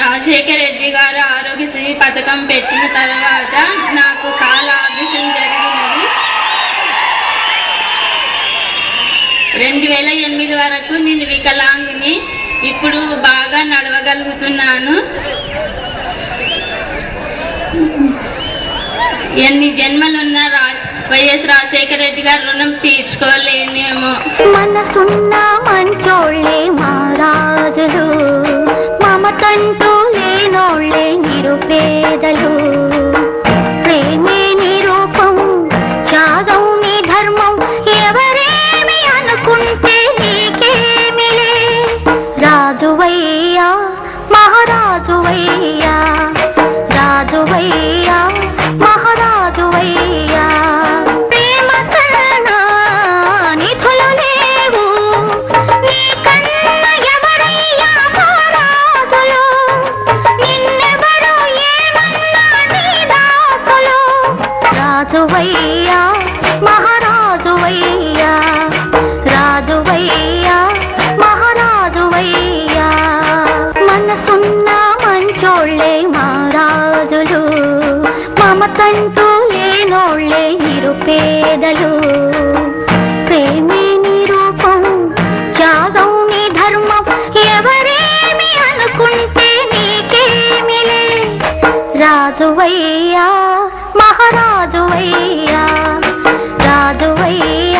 రాజశేఖర రెడ్డి గారు ఆరోగ్యశ్రీ పథకం పెట్టిన తర్వాత నాకు కాళ్ళ ఆపరేషన్ జరిగినది. 2008 వరకు నేను వికలాంగిని. ఇప్పుడు బాగా నడవగలుగుతున్నాను. ఎన్ని జన్మలున్నా వైఎస్ రాజశేఖర రెడ్డి గారు రుణం తీర్చుకోలేనేమో. మనసున్న మంచోళ్ళే మహారాజులు, మమతంటూ లేనోళ్ళే నిరుపేదలు. ప్రేమే నిరూపం, త్యాగం నీ ధర్మం, ఎవరేమి అనుకుంటే నీకేమిలే. రాజువయ్యా మహారాజువయ్యా, రాజువయ్యా మహారాజువయ్యా. ప్రేమ కన్నా నిధులు లేవు, నీ కన్న ఎవరయ్యా మహారాజులు. నిన్నెవరు ఏమన్నా నీ దాసులు. రాజువయ్యా మహారాజువయ్యా, రాజువయ్యా మహారాజువయ్యా. మనసున్న మంచోళ్ళే మహారాజులు, మమతంటూ లేనోళ్ళే నిరుపేదలు. ప్రేమే నిరూపం, త్యాగం నీ ధర్మం, ఎవరేమి అనుకుంటే నీకేమిలే. రాజువయ్యా మహారాజువయ్యా, రాజువయ్యా